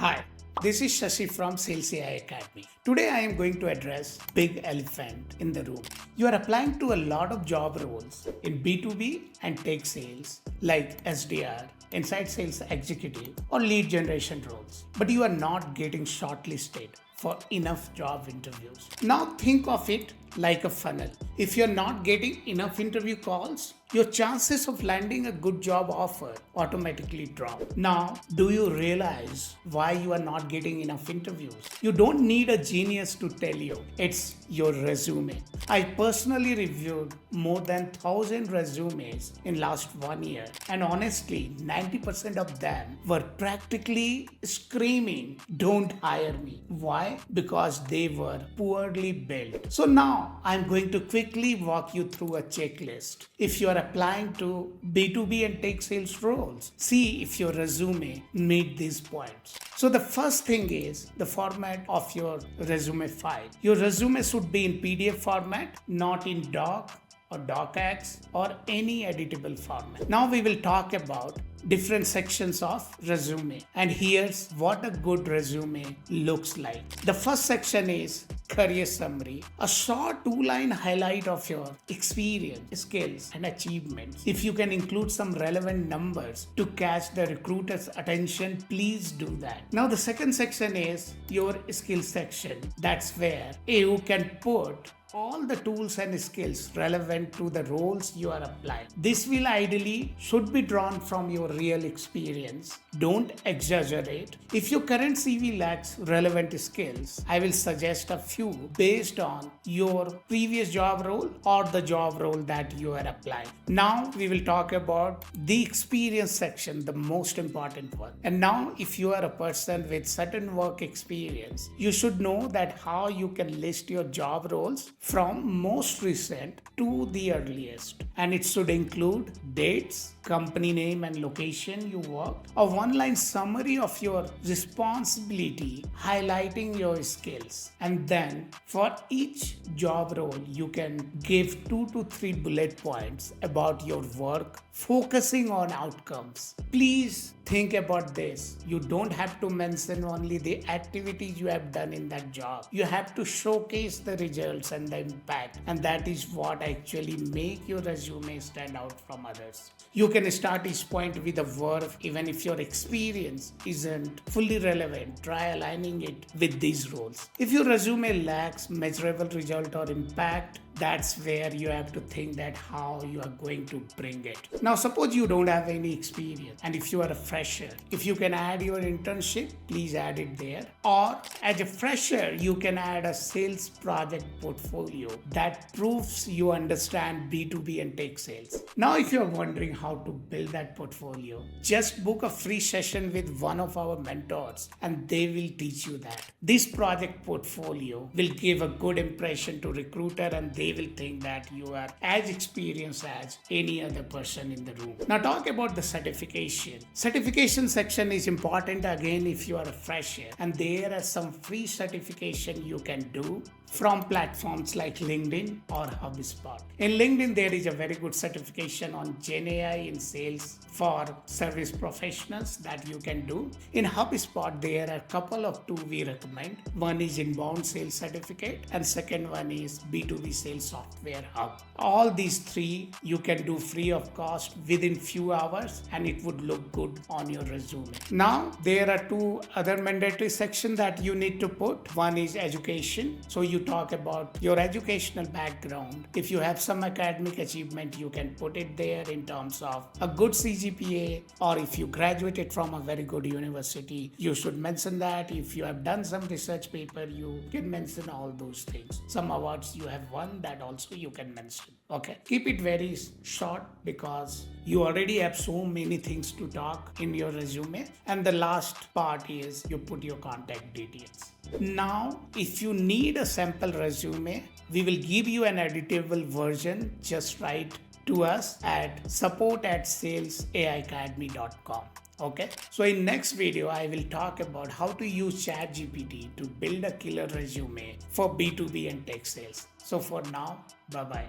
Hi, this is Shashi from SalesAI Academy. Today I am going to address big elephant in the room. You are applying to a lot of job roles in B2B and tech sales like SDR, inside sales executive or lead generation roles, but you are not getting shortlisted for enough job interviews. Now think of it like a funnel. If you're not getting enough interview calls, your chances of landing a good job offer automatically drop. Now, do you realize why you are not getting enough interviews? You don't need a genius to tell you. It's your resume. I personally reviewed more than 1,000 resumes in last 1 year, and honestly, 90% of them were practically screaming, "Don't hire me." Why? Because they were poorly built. So now I'm going to quickly walk you through a checklist. If you are applying to B2B and tech sales roles, see if your resume meet these points. So the first thing is the format of your resume file. Your resume should be in PDF format, not in doc or docx or any editable format. Now we will talk about different sections of resume, and here's what a good resume looks like. The first section is career summary, a short 2-line highlight of your experience, skills and achievements. If you can include some relevant numbers to catch the recruiter's attention, please do that. Now the second section is your skills section. That's where you can put all the tools and skills relevant to the roles you are applying. This will ideally should be drawn from your real experience. Don't exaggerate. If your current CV lacks relevant skills, I will suggest a few based on your previous job role or the job role that you are applying. Now we will talk about the experience section, the most important one. And now if you are a person with certain work experience, you should know that how you can list your job roles from most recent to the earliest, and it should include dates, company name and location you worked, a one-line summary of your responsibility highlighting your skills, and then for each job role you can give 2 to 3 bullet points about your work focusing on outcomes. Please think about this. You don't have to mention only the activities you have done in that job. You have to showcase the results and the impact, and that is what actually make your resume stand out from others. You can start each point with a verb even if your experience isn't fully relevant. Try aligning it with these roles. If your resume lacks measurable result or impact, that's where you have to think that how you are going to bring it. Now suppose you don't have any experience, and if you are a fresher, if you can add your internship, please add it there. Or as a fresher, you can add a sales project portfolio that proves you understand B2B and tech sales. Now if you are wondering how to build that portfolio, just book a free session with one of our mentors and they will teach you that. This project portfolio will give a good impression to recruiter, and they will think that you are as experienced as any other person in the room. Now talk about the certification. Certification section is important again if you are a fresher, and there are some free certification you can do from platforms like LinkedIn or HubSpot. In LinkedIn, there is a very good certification on GenAI in sales for service professionals that you can do. In HubSpot, there are a couple of two we recommend. One is inbound sales certificate, and second one is B2B sales software hub. All these three you can do free of cost within few hours, and it would look good on your resume. Now, there are two other mandatory sections that you need to put. One is education. So you talk about your educational background. If you have some academic achievement, you can put it there in terms of a good CGPA, or if you graduated from a very good university, you should mention that. If you have done some research paper, you can mention all those things. Some awards you have won, that also you can mention. Okay, keep it very short because you already have so many things to talk in your resume. And the last part is you put your contact details. Now, if you need a sample resume, we will give you an editable version. Just write to us at support@salesaiacademy.com. Okay, so in next video I will talk about how to use ChatGPT to build a killer resume for B2B and tech sales. So for now, bye bye.